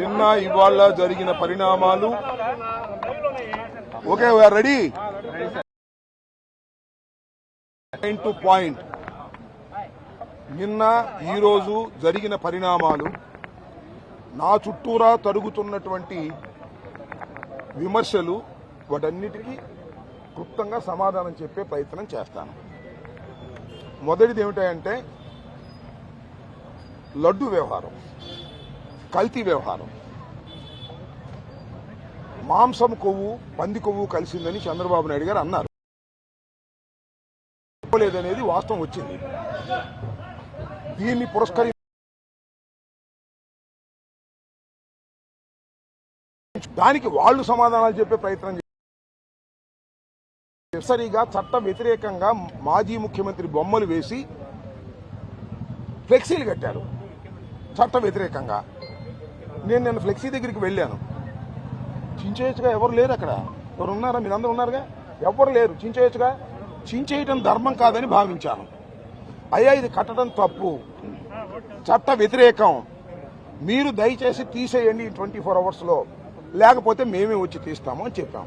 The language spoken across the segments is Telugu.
నిన్న ఇవాళ జరిగిన పరిణామాలు okay we're ready to point. నిన్న ఈరోజు జరిగిన పరిణామాలు నా చుట్టూరా తరుగుతున్నటువంటి విమర్శలు వాటన్నిటికీ క్లుప్తంగా సమాధానం చెప్పే ప్రయత్నం చేస్తాను. మొదటిది ఏమిటంటే లడ్డు వ్యవహారం, కల్తీ వ్యవహారం. మాంసం కొవ్వు పంది కొవ్వు కలిసిందని చంద్రబాబు నాయుడు గారు అన్నారు. లేదనేది వాస్తవం వచ్చింది. దీన్ని పురస్కరించి దానికి వాళ్ళు సమాధానాలు చెప్పే ప్రయత్నం సరిగా చట్ట వ్యతిరేకంగా మాజీ ముఖ్యమంత్రి బొమ్మలు వేసి ఫ్లెక్సీలు కట్టారు చట్ట వ్యతిరేకంగా. నేను నిన్న ఫ్లెక్సీ దగ్గరికి వెళ్ళాను. చించేయచ్చుగా, ఎవరు లేరు అక్కడ. ఎవరు ఉన్నారా? మీరందరూ ఉన్నారుగా, ఎవరు లేరు. చించేయచ్చుగా. చించేయటం ధర్మం కాదని భావించాను. అయ్యా ఇది కట్టడం తప్పు, చట్ట వ్యతిరేకం, మీరు దయచేసి తీసేయండి 24 అవర్స్లో, లేకపోతే మేమే వచ్చి తీస్తాము అని చెప్పాం.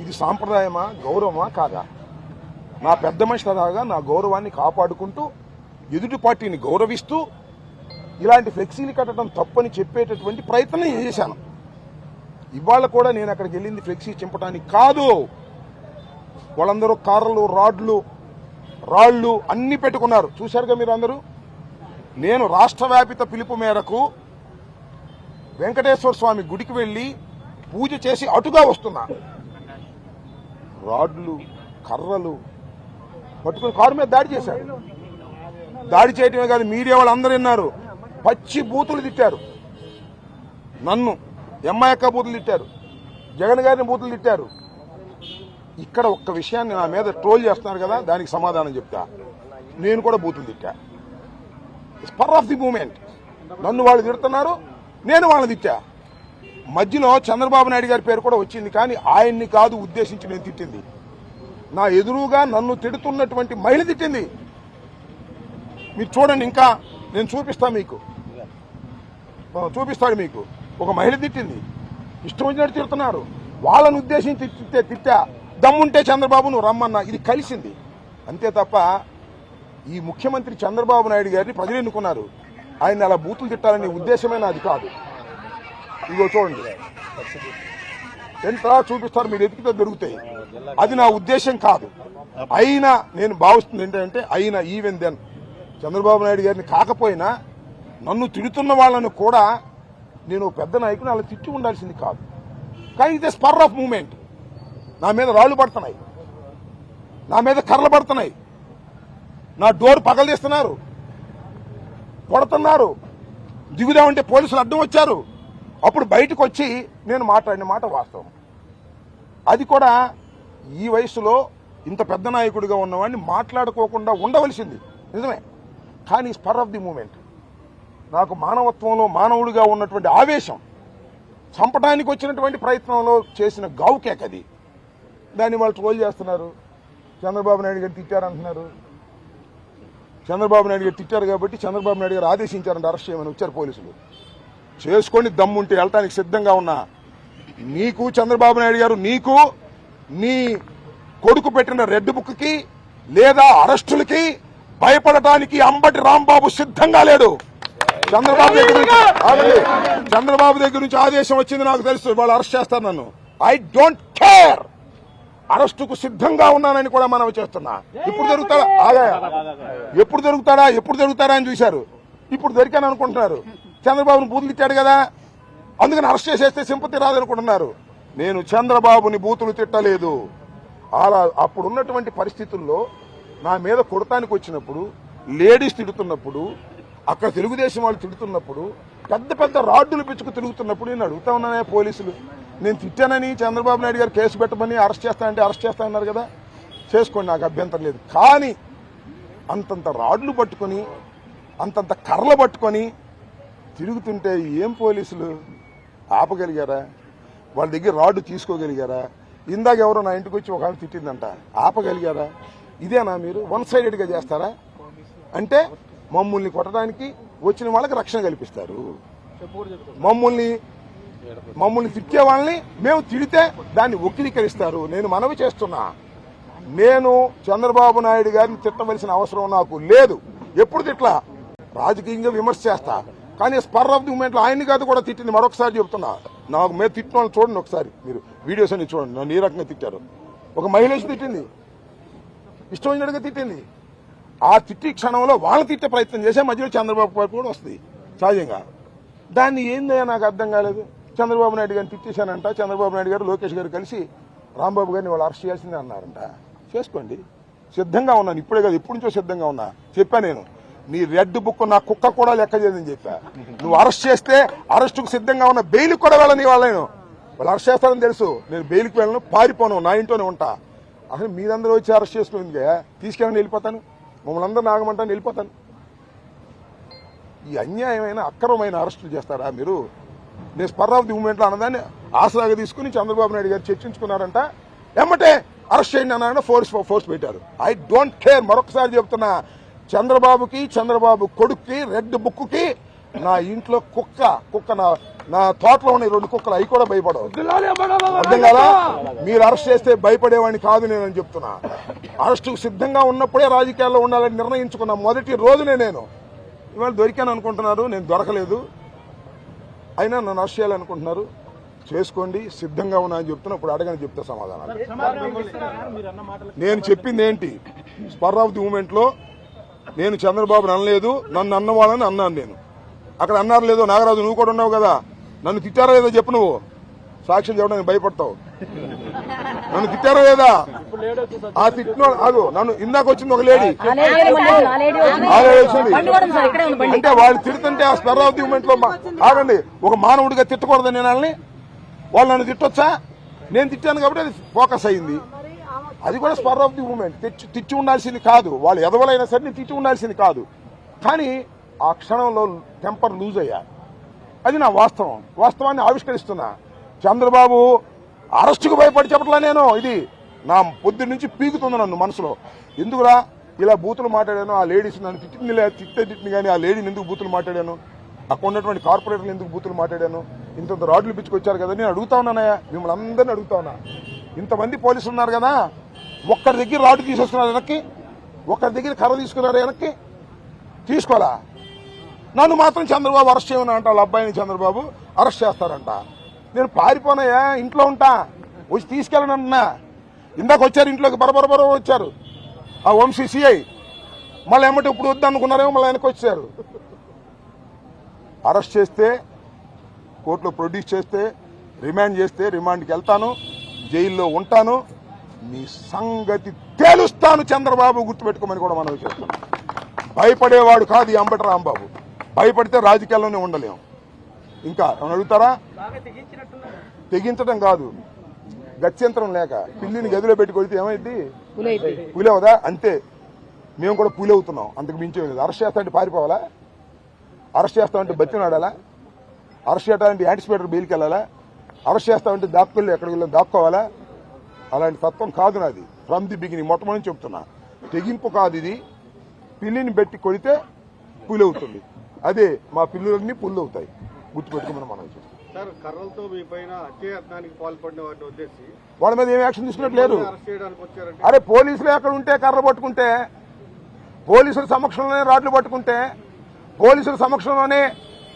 ఇది సాంప్రదాయమా, గౌరవమా కాదా? నా పెద్ద మనిషి లాగా నా గౌరవాన్ని కాపాడుకుంటూ ఎదుటి పార్టీని గౌరవిస్తూ ఇలాంటి ఫ్లెక్సీలు కట్టడం తప్పని చెప్పేటటువంటి ప్రయత్నం చేశాను. ఇవాళ కూడా నేను అక్కడికి వెళ్ళింది ఫ్లెక్సీ చింపడానికి కాదు. వాళ్ళందరూ కార్లు, రాళ్లు అన్ని పెట్టుకున్నారు. చూశారుగా మీరు అందరూ. నేను రాష్ట్ర వ్యాపిత పిలుపు మేరకు వెంకటేశ్వర స్వామి గుడికి వెళ్లి పూజ చేసి అటుగా వస్తున్నా. రాడ్లు, కర్రలు పట్టుకుని కారు మీద దాడి చేశారు. దాడి చేయటమే కాదు, మీడియా వాళ్ళందరూ విన్నారు. పచ్చి బూతులు తిట్టారు. నన్ను ఎమ్మాయక్క బూతులు తిట్టారు, జగన్ గారిని బూతులు తిట్టారు. ఇక్కడ ఒక్క విషయాన్ని నా మీద ట్రోల్ చేస్తున్నారు కదా, దానికి సమాధానం చెప్తా. నేను కూడా బూతులు తిట్టా. Spur of the moment. నన్ను వాళ్ళు తిడుతున్నారు, నేను వాళ్ళని తిట్టా. మధ్యలో చంద్రబాబు నాయుడు గారి పేరు కూడా వచ్చింది, కానీ ఆయన్ని కాదు ఉద్దేశించి నేను తిట్టింది. నా ఎదురుగా నన్ను తిడుతున్నటువంటి మహిళ తిట్టింది. మీరు చూడండి, ఇంకా నేను చూపిస్తాను మీకు, చూపిస్తాడు మీకు. ఒక మహిళ తిట్టింది, ఇష్టం వచ్చినట్టు తిడుతున్నారు. వాళ్ళని ఉద్దేశించి తిట్టా. దమ్ముంటే చంద్రబాబు నువ్వు రమ్మన్నా. ఇది కలిసింది అంతే తప్ప ఈ ముఖ్యమంత్రి చంద్రబాబు నాయుడు గారిని ప్రజలు ఎన్నుకున్నారు. ఆయన అలా బూతులు తిట్టాలనే ఉద్దేశమే నాది కాదు. ఇదిగో చూడండి, ఎంత చూపిస్తారు, మీరు ఎతికితే దొరుకుతాయి. అది నా ఉద్దేశం కాదు. అయినా నేను భావిస్తుంది ఏంటంటే, అయినా ఈవెన్ దెన్ చంద్రబాబు నాయుడు గారిని కాకపోయినా నన్ను తిడుతున్న వాళ్ళను కూడా నేను పెద్ద నాయకుని అలా తిట్టి ఉండాల్సింది కాదు. కానీ ఇది స్పర్ ఆఫ్ మూమెంట్. నా మీద రాళ్లు పడుతున్నాయి, నా మీద కర్రలు పడుతున్నాయి, నా డోర్ పగలదీస్తున్నారు, కొడుతున్నారు. దిగుదామంటే పోలీసులు అడ్డం వచ్చారు. అప్పుడు బయటకు వచ్చి నేను మాట్లాడిన మాట వాస్తవం. అది కూడా ఈ వయసులో ఇంత పెద్ద నాయకుడిగా ఉన్నవాడిని మాట్లాడుకోకుండా ఉండవలసింది నిజమే. కానీ స్పర్ ఆఫ్ ది మూమెంట్. నాకు మానవత్వంలో మానవుడిగా ఉన్నటువంటి ఆవేశం, చంపడానికి వచ్చినటువంటి ప్రయత్నంలో చేసిన గావుకేక అది. దాన్ని వాళ్ళు ట్రోల్ చేస్తున్నారు. చంద్రబాబు నాయుడు గారు తిట్టారంటున్నారు. చంద్రబాబు నాయుడు గారు తిట్టారు కాబట్టి చంద్రబాబు నాయుడు గారు ఆదేశించారంటే అరెస్ట్ చేయమని వచ్చారు పోలీసులు. చేసుకొని దమ్ముంటే వెళ్ళటానికి సిద్ధంగా ఉన్నా. నీకు చంద్రబాబు నాయుడు గారు, నీకు నీ కొడుకు పెట్టిన రెడ్ బుక్కి లేదా అరెస్టులకి భయపడటానికి అంబటి రాంబాబు సిద్ధంగా లేడు. చంద్రబాబు దగ్గర నుంచి ఆదేశం వచ్చింది నాకు తెలుసు, వాళ్ళు అరెస్ట్ చేస్తారు నన్ను. I don't care. అరెస్టుకు సిద్ధంగా ఉన్నానని కూడా మనవి చేస్తున్నా. ఇప్పుడు దొరుకుతాడా? ఎప్పుడు దొరుకుతాడా అని చూశారు. ఇప్పుడు దొరికాను అనుకుంటున్నారు. చంద్రబాబుని బూతులు తిట్టాడు కదా, అందుకని అరెస్ట్ చేసేస్తే సింపతి రాదనుకుంటున్నారు. నేను చంద్రబాబుని బూతులు తిట్టలేదు. అలా అప్పుడున్నటువంటి పరిస్థితుల్లో నా మీద కొడతానికి వచ్చినప్పుడు, లేడీస్ తిడుతున్నప్పుడు, అక్కడ తెలుగుదేశం వాళ్ళు తిడుతున్నప్పుడు, పెద్ద పెద్ద రాడ్డులు పిచ్చుకు తిరుగుతున్నప్పుడు నేను అడుగుతా ఉన్నానే పోలీసులు, నేను తిట్టానని చంద్రబాబు నాయుడు గారు కేసు పెట్టమని అరెస్ట్ చేస్తానంటే అరెస్ట్ చేస్తానన్నారు కదా, చేసుకోండి, నాకు అభ్యంతరం లేదు. కానీ అంతంత రాడ్లు పట్టుకొని, అంతంత కర్రలు పట్టుకొని తిరుగుతుంటే ఏం పోలీసులు ఆపగలిగారా? వాళ్ళ దగ్గర రాడ్డు తీసుకోగలిగారా? ఇందాక ఎవరో నా ఇంటికి వచ్చి ఒక ఆమె తిట్టిందంట, ఆపగలిగారా? ఇదేనా మీరు వన్ సైడెడ్గా చేస్తారా? అంటే మమ్మల్ని కొట్టడానికి వచ్చిన వాళ్ళకి రక్షణ కల్పిస్తారు, మమ్మల్ని మమ్మల్ని తిట్టే వాళ్ళని మేము తిడితే దాన్ని వక్రీకరిస్తారు. నేను మనవి చేస్తున్నా, నేను చంద్రబాబు నాయుడు గారిని తిట్టవలసిన అవసరం నాకు లేదు. ఎప్పుడు తిట్లా, రాజకీయంగా విమర్శ చేస్తా, కానీ స్పర్ ఆఫ్ ది మూమెంట్లో ఆయన్ని కాదు కూడా తిట్టింది. మరొకసారి చెప్తున్నా, నాకు మీద తిట్టిన వాళ్ళని చూడండి ఒకసారి, మీరు వీడియోస్ అన్ని చూడండి నన్ను ఏ రకంగా తిట్టారు. ఒక మహిళ తిట్టింది, ఇష్టం వచ్చినట్టుగా తిట్టింది. ఆ తిట్టి క్షణంలో వాళ్ళు తిట్టే ప్రయత్నం చేసే మధ్యలో చంద్రబాబు గారు కూడా వస్తుంది సహజంగా. దాన్ని ఏందయ్యా నాకు అర్థం కాలేదు. చంద్రబాబు నాయుడు గారిని తిట్టేశానంట. చంద్రబాబు నాయుడు గారు లోకేష్ గారు కలిసి రాంబాబు గారిని వాళ్ళు అరెస్ట్ చేయాల్సిందే అన్నారంట. చేసుకోండి, సిద్ధంగా ఉన్నాను. ఇప్పుడే కాదు, ఎప్పటి నుంచో సిద్ధంగా ఉన్నా. చెప్పా నేను, నీ రెడ్ బుక్ నా కుక్క కూడా లెక్క చేయదని చెప్పా. నువ్వు అరెస్ట్ చేస్తే అరెస్టుకు సిద్ధంగా ఉన్న, బెయిల్కి కూడా వెళ్ళని వాళ్ళ నేను. వాళ్ళు అరెస్ట్ చేస్తారని తెలుసు. నేను బెయిల్కి వెళ్ళను, పారిపోను, నా ఇంట్లోనే ఉంటా. అసలు మీరందరూ వచ్చి అరెస్ట్ చేసుకుంది, తీసుకెళ్ళని వెళ్ళిపోతాను, మమ్మల్ని అందరూ నాగమంటాను, వెళ్ళిపోతాను. ఈ అన్యాయమైన అక్రమమైన అరెస్టులు చేస్తారా మీరు? నేను స్పర్ ఆఫ్ ది మూమెంట్లో అన్నదాన్ని ఆసరాగా తీసుకుని చంద్రబాబు నాయుడు గారు చర్చించుకున్నారంట. ఎమ్మటే అరెస్ట్ చేయండి అన్న ఫోర్స్ పెట్టారు. I don't care. మరొకసారి చెప్తున్నా, చంద్రబాబుకి, చంద్రబాబు కొడుక్కి, రెడ్ బుక్కి, నా ఇంట్లో కుక్క నా తోటలో ఉన్న 2 కుక్కలు, అవి కూడా భయపడవు. అర్థం కాదా? మీరు అరెస్ట్ చేస్తే భయపడేవాడిని కాదు నేనని చెప్తున్నా. అరెస్టుకు సిద్ధంగా ఉన్నప్పుడే రాజకీయాల్లో ఉండాలని నిర్ణయించుకున్న మొదటి రోజునే నేను. ఇవాళ దొరికాను అనుకుంటున్నారు, నేను దొరకలేదు. అయినా నన్ను అరెస్ట్ చేయాలనుకుంటున్నారు, చేసుకోండి, సిద్ధంగా ఉన్నా అని చెప్తున్నా. ఇప్పుడు అడగని చెప్తే సమాధానం. నేను చెప్పింది ఏంటి, స్పర్ ఆఫ్ ది మూమెంట్లో నేను చంద్రబాబుని అనలేదు, నన్ను అన్నవాళ్ళని అన్నాను నేను. అక్కడ అన్నారు లేదో, నాగరాజు నువ్వు కూడా ఉన్నావు కదా, నన్ను తిట్టారా లేదో చెప్పు. నువ్వు సాక్ష్యం చెప్పడానికి భయపడతావు. నన్ను తిట్టారా లేదా? ఆ తిట్టిన అదు నన్ను ఇందాక వచ్చింది ఒక లేడీ, అంటే వాళ్ళు తిడుతుంటే ఆ స్పర్ ఆఫ్ ది మూమెంట్ లో ఆగండి, ఒక మానవుడిగా తిట్టకూడదు నేను వాళ్ళని. వాళ్ళు నన్ను తిట్టొచ్చా? నేను తిట్టాను కాబట్టి అది ఫోకస్ అయింది. అది కూడా స్పర్ ఆఫ్ ది మూమెంట్. తిట్టి ఉండాల్సింది కాదు, వాళ్ళు ఎదవలైనా సరే నేను తిట్టి ఉండాల్సింది కాదు. కానీ ఆ క్షణంలో టెంపర్ లూజ్ అయ్యా. అది నా వాస్తవాన్ని ఆవిష్కరిస్తున్నా. చంద్రబాబు అరెస్టుకు భయపడి చెప్పట్లా నేను. ఇది నా పొద్దు నుంచి పీకుతుంది నన్ను మనసులో. ఎందుకురా ఇలా బూతులు మాట్లాడాను? ఆ లేడీస్ నన్ను తిట్టింది కానీ ఆ లేడీని ఎందుకు బూతులు మాట్లాడాను? అక్కడ ఉన్నటువంటి కార్పొరేటర్లు ఎందుకు బూతులు మాట్లాడాను? ఇంత రాడ్లు పిచ్చుకొచ్చారు కదా, నేను అడుగుతా ఉన్నానయ్యా, మిమ్మల్ని అందరినీ అడుగుతా ఉన్నా. ఇంతమంది పోలీసులు ఉన్నారు కదా, ఒక్కరి దగ్గర రాడ్డు తీసేసుకున్నారు వెనక్కి, ఒక్కరి దగ్గర కర్ర తీసుకున్నారు వెనక్కి, తీసుకోవాలా? నన్ను మాత్రం చంద్రబాబు అరెస్ట్ చేయమని అంట. వాళ్ళ అబ్బాయిని చంద్రబాబు అరెస్ట్ చేస్తారంట. నేను పారిపోనాయా, ఇంట్లో ఉంటా, వచ్చి తీసుకెళ్ళనన్నా. ఇందాక వచ్చారు ఇంట్లోకి, బరబర వచ్చారు ఆ వంశీ సిఐ. మళ్ళీ ఏమంటే ఇప్పుడు వద్దు అనుకున్నారేమో, మళ్ళీ వెనక్కి వచ్చారు. అరెస్ట్ చేస్తే, కోర్టులో ప్రొడ్యూస్ చేస్తే, రిమాండ్ చేస్తే రిమాండ్కి వెళ్తాను, జైల్లో ఉంటాను, మీ సంగతి తేలుస్తాను చంద్రబాబు, గుర్తుపెట్టుకోమని కూడా మనం చేస్తాం. భయపడేవాడు కాదు ఈ అంబటి రాంబాబు. భయపడితే రాజకీయాల్లోనే ఉండలేం. ఇంకా ఏమైనా అడుగుతారా? తెగించడం కాదు, గత్యంతరం లేక పిల్లిని గదిలో పెట్టి కొడితే ఏమైంది? పులవుదా? అంతే, మేము కూడా పులి అవుతున్నాం, అంతకు మించే లేదు. అరెస్ట్ చేస్తామంటే పారిపోవాలా? అరెస్ట్ చేస్తామంటే బతినాడాలా? అరెస్ట్ చేస్తామంటే యాంటిసిపేటర్ బెయిల్కి వెళ్ళాలా? అరెస్ట్ చేస్తామంటే దాక్కెళ్ళి ఎక్కడికి వెళ్ళి దాక్కోవాలా? అలాంటి తత్వం కాదు నాది. ఫ్రమ్ ది బిగినింగ్ మొట్టమొదటి చెప్తున్నా, తెగింపు కాదు ఇది. పిల్లిని పెట్టి కొడితే పులి అవుతుంది, అదే మా పిల్లులన్నీ పుల్లు అవుతాయి, గుర్తుపెట్టుకోమని మనం చెప్తాం. వాళ్ళ మీద ఏం యాక్షన్ తీసుకున్నట్టు లేదు. అరే పోలీసులు ఎక్కడ ఉంటే కర్ర పట్టుకుంటే, పోలీసుల సమక్షంలోనే రాడ్లు పట్టుకుంటే, పోలీసుల సమక్షంలోనే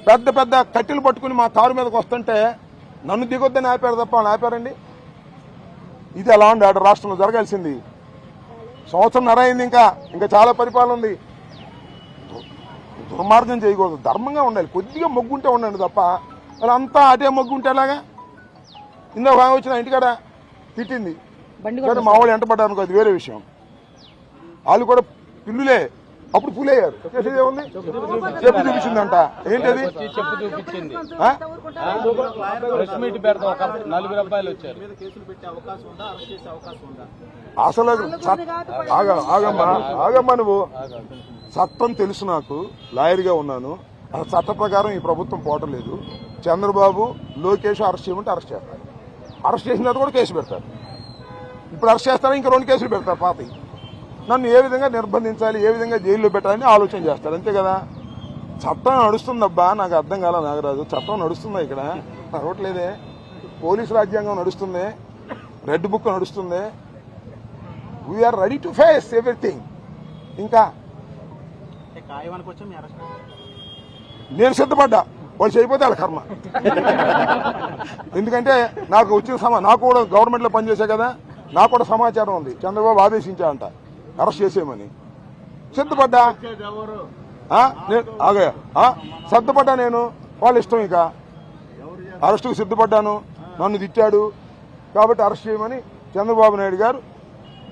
పెద్ద పెద్ద కట్టెలు పట్టుకుని మా కారు మీదకి వస్తుంటే నన్ను దిగొద్దని ఆపారు తప్ప అని ఆపారండి? ఇది అలా ఉండి ఆడ రాష్ట్రంలో జరగాల్సింది. సంవత్సరం అయింది, ఇంకా చాలా పరిపాలన ఉంది. దుర్మార్గం చేయకూడదు, ధర్మంగా ఉండాలి. కొద్దిగా మొగ్గుంటే ఉండండి తప్ప అలా అంతా అటే మొగ్గుంటే ఎలాగా? ఇందాక బాగా వచ్చిన ఇంటికాడ తిట్టింది సరే, మా వాళ్ళు ఎంటపడ్డారు, అది వేరే విషయం. వాళ్ళు కూడా పిల్లులే, అప్పుడు పులయ్యారు. చేసేది ఏముంది? చెప్పు చూపించిందంట. ఏంటది? చెప్పు చూపించింది. అసలు ఆగమ్మా నువ్వు. చట్టం తెలుసు నాకు, లాయర్గా ఉన్నాను. అసలు చట్ట ప్రకారం ఈ ప్రభుత్వం పోవటం లేదు. చంద్రబాబు, లోకేష్ అరెస్ట్ చేయమంటే అరెస్ట్ చేస్తారు. అరెస్ట్ చేసిన తర్వాత కూడా కేసు పెడతారు. ఇప్పుడు అరెస్ట్ చేస్తారా, ఇంకా 2 కేసులు పెడతారు పాతవి. నన్ను ఏ విధంగా నిర్బంధించాలి, ఏ విధంగా జైల్లో పెట్టాలని ఆలోచన చేస్తారు, అంతే కదా. చట్టం నడుస్తుందబ్బా, నాకు అర్థం కాల నాగరాజు. చట్టం నడుస్తుందా ఇక్కడ? నడవట్లేదే. పోలీసు రాజ్యాంగం నడుస్తుంది, రెడ్ బుక్ నడుస్తుంది. We're ready to face everything. ఇంకా నేను సిద్ధపడ్డా, వాళ్ళు చేయకపోతే వాళ్ళ కర్మ. ఎందుకంటే నాకు వచ్చిన నాకు కూడా గవర్నమెంట్లో పనిచేసే కదా, నాకు కూడా సమాచారం ఉంది. చంద్రబాబు ఆదేశించా అంట అరెస్ట్ చేసేయమని. సిద్ధపడ్డా, సిద్ధపడ్డా నేను. వాళ్ళ ఇష్టం, ఇక అరెస్టుకు సిద్ధపడ్డాను. నన్ను తిట్టాడు కాబట్టి అరెస్ట్ చేయమని చంద్రబాబు నాయుడు గారు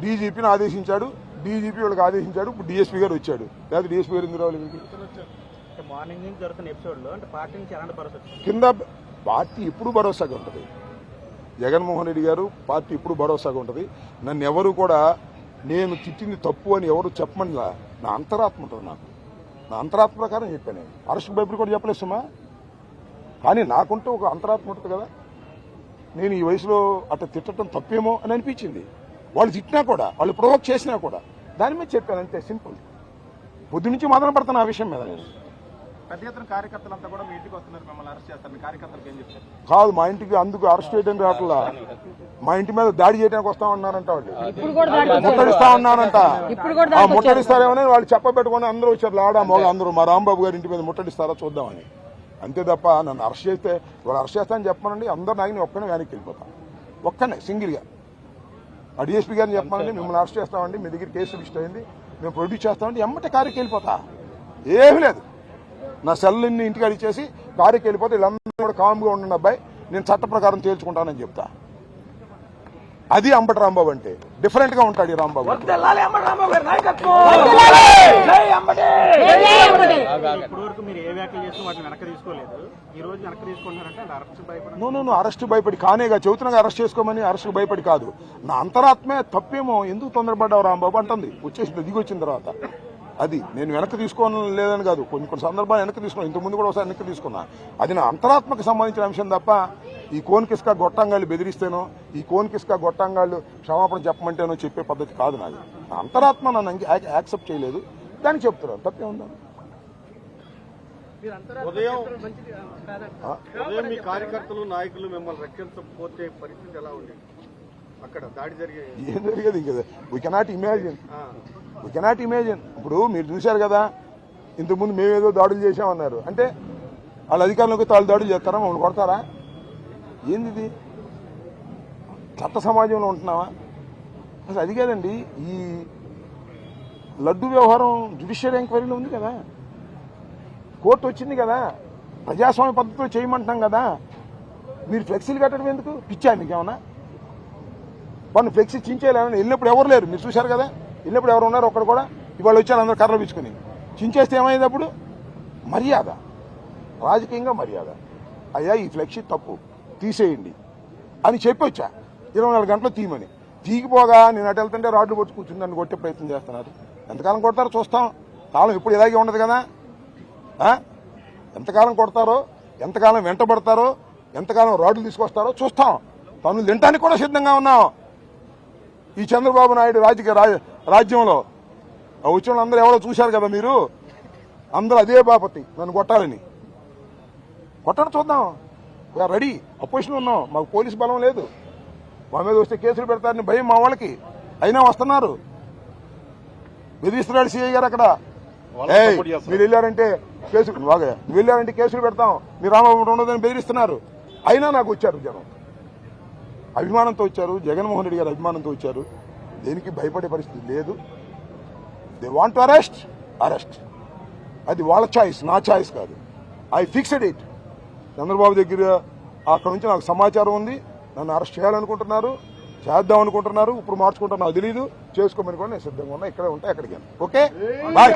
డీజీపీని ఆదేశించాడు. డీజీపీ వాళ్ళకి ఆదేశించాడు. ఇప్పుడు డీఎస్పీ గారు వచ్చాడు. లేదా డీఎస్పీ గారు ఎందుకు రావాలి? మార్నింగ్ నుంచి జరుగుతున్న ఎపిసోడ్ లో అంటే పార్టీ నుంచి ఎలాంటి భరోసా? కింద పార్టీ ఇప్పుడు భరోసాగా ఉంటుంది. జగన్మోహన్ రెడ్డి గారు పార్టీ ఇప్పుడు భరోసాగా ఉంటుంది. నన్ను ఎవరు కూడా నేను తిట్టింది తప్పు అని ఎవరు చెప్పమనిలా. నా అంతరాత్మ ఉంటుంది. నా అంతరాత్మ ప్రకారం చెప్పాను. అరెస్ట్ భయపడి కూడా చెప్పలేదు సుమా. కానీ నాకుంటూ ఒక అంతరాత్మ ఉంటుంది కదా. నేను ఈ వయసులో అట్లా తిట్టడం తప్పేమో అని అనిపించింది. వాళ్ళు తిట్టినా కూడా, వాళ్ళు ప్రొవోక్ చేసినా కూడా దాని మీద చెప్పాను అంతే. సింపుల్. పొద్దు నుంచి మొదలు పడతాను ఆ విషయం మీద. నేను పెద్ద ఎత్తున కార్యకర్తలంతా కూడా మీ ఇంటికి వస్తున్నారు, మిమ్మల్ని అరెస్ట్ చేస్తారు. కార్యకర్తలకు ఏం చెప్తారు? కాదు, మా ఇంటికి అందుకు అరెస్ట్ చేయడానికి రావట్లా. మా ఇంటి మీద దాడి చేయడానికి వస్తా ఉన్నారంట. వాళ్ళు ముట్టడిస్తా ఉన్నారంట. ముట్టడిస్తారేమని వాళ్ళు చెప్పబెట్టుకుని అందరూ వచ్చారు. లాడా మోగ అందరూ మా రాంబాబు గారి ఇంటి మీద ముట్టడిస్తారా చూద్దామని. అంతే తప్ప నన్ను అరెస్ట్ చేస్తే వాళ్ళు అరెస్ట్ చేస్తానని చెప్పానండి. అందరూ నాకు ఒక్కనే వెనక్కి వెళ్ళిపోతాను. ఒక్కనే సింగిల్గా. ఆ డిఎస్పీ గారిని చెప్పానండి, మిమ్మల్ని అరెస్ట్ చేస్తామండి, మీ దగ్గర కేసు రిజిస్టర్ అయింది, మేము ప్రొడ్యూస్ చేస్తామండి. ఎమ్మటే కారుకి వెళ్ళిపోతా. ఏమీ లేదు. నా సెల్ని ఇంటికి అడిచేసి కారుకి వెళ్ళిపోతే వీళ్ళందరూ కూడా కామ్గా ఉండండి అబ్బాయి, నేను చట్ట ప్రకారం తేల్చుకుంటానని చెప్తా. అది అంబటి రాంబాబు అంటే. డిఫరెంట్ గా ఉంటాడు ఈ రాంబాబు. ఇప్పుడు వరకు మీరు ఏ వ్యాఖ్యలు చేసి వాటిని వెనక్కి తీసుకోలేదు. ఈ రోజు వెనక్కి తీసుకుంటున్నారంటే అరెస్ట్ భయపడి? నువ్వు అరెస్ట్ భయపడి కానేగా చెబుతున్నాగా. అరెస్ట్ చేసుకోమని అరెస్ట్ భయపడి కాదు. నా అంతరాత్మే తప్పేమో. ఎందుకు తొందరపడ్డావు రాంబాబు అంటుంది. వచ్చేసింది, దిగి వచ్చిన తర్వాత. అది నేను వెనక్కి తీసుకోని లేదని కాదు, కొన్ని సందర్భాలు వెనక్కి తీసుకున్నాను. ఇంతకుముందు కూడా ఒకసారి వెనక్కి తీసుకున్నా. అది నా అంతరాత్మకు సంబంధించిన అంశం తప్ప ఈ కోన్కిస్కా గొట్టంగాళ్ళు బెదిరిస్తేనో, ఈ కోన్కిస్కా గొట్టంగాళ్ళు క్షమాపణ చెప్పమంటేనో చెప్పే పద్ధతి కాదు నాది. నా అంతరాత్మ నన్ను యాక్సెప్ట్ చేయలేదు. దానికి చెప్తున్నాను, తప్పే ఉందా? ఉదయం మీ కార్యకర్తలు నాయకులు మిమ్మల్ని రక్షించకపోతే పరిస్థితి ఎలా ఉంది? అక్కడ దాడి ఏం జరిగేది కదా. We cannot imagine. ఇప్పుడు మీరు చూశారు కదా, ఇంతకుముందు మేమేదో దాడులు చేశామన్నారు. అంటే వాళ్ళ అధికారులకు తాళ్ళు దాడులు చేస్తారా? మమ్మల్ని కొడతారా? ఏంది ఇది? చట్ట సమాజంలో ఉంటున్నావా? అసలు అది కాదండి. ఈ లడ్డు వ్యవహారం జ్యుడిషియల్ ఎంక్వైరీలో ఉంది కదా, కోర్టు వచ్చింది కదా, ప్రజాస్వామ్య పద్ధతిలో చేయమంటున్నాం కదా. మీరు ఫ్లెక్సీలు కట్టడం ఎందుకు? పిచ్చా మీకేమన్నా? వాళ్ళు ఫ్లెక్సీ చించేయాలని వెళ్ళినప్పుడు ఎవరు లేరు. మీరు చూశారు కదా, వెళ్ళినప్పుడు ఎవరు ఉన్నారు? ఒక్కడు కూడా. ఇవాళ వచ్చారు అందరూ కర్రలు పిచ్చుకుని. చించేస్తే ఏమైంది అప్పుడు? మర్యాద, రాజకీయంగా మర్యాద. అయ్యా ఈ ఫ్లెక్సీ తప్పు, తీసేయండి అని చెప్పొచ్చా. 24 గంటలు తీయమని. తీగిపోగా నేను అటు వెళ్తుంటే రాడ్లు పట్టి కూర్చుని నన్ను కొట్టే ప్రయత్నం చేస్తున్నారు. ఎంతకాలం కొడతారో చూస్తాం. కాలం ఎప్పుడు ఇలాగే ఉండదు కదా. ఎంతకాలం కొడతారో, ఎంతకాలం వెంటబడతారో, ఎంతకాలం రాడ్లు తీసుకొస్తారో చూస్తాం. తను తినడానికి కూడా సిద్ధంగా ఉన్నాం. ఈ చంద్రబాబు నాయుడు రాజ్యంలో వచ్చిన వాళ్ళందరూ ఎవరో చూశారు కదా మీరు. అందరూ అదే బాపతి, నన్ను కొట్టాలని. కొట్టడం చూద్దాం. We are ready. అపోజిషన్ ఉన్నాం. మాకు పోలీసు బలం లేదు. మా మీద వస్తే కేసులు పెడతారని భయం మా వాళ్ళకి. అయినా వస్తున్నారు. బెదిరిస్తున్నాడు సిఐ గారు అక్కడ. మీరు వెళ్ళారంటే కేసులు, బాగా నువ్వు వెళ్ళారంటే కేసులు పెడతాం, మీరు రామబాబు ఉండదని బెదిరిస్తున్నారు. అయినా నాకు వచ్చారు జనం. అభిమానంతో వచ్చారు. జగన్మోహన్ రెడ్డి గారు అభిమానంతో వచ్చారు. దేనికి భయపడే పరిస్థితి లేదు. They want to arrest. అది వాళ్ళ చాయిస్, నా చాయిస్ కాదు. I fixed it. చంద్రబాబు దగ్గర అక్కడ నుంచి నాకు సమాచారం ఉంది. నన్ను అరెస్ట్ చేయాలనుకుంటున్నారు, చేద్దాం అనుకుంటున్నారు. ఇప్పుడు మార్చుకుంటాను, నాకు తెలీదు. చేసుకోమని కూడా నేను సిద్ధంగా ఉన్నా. ఇక్కడే ఉంటా, ఎక్కడికి. Okay, bye.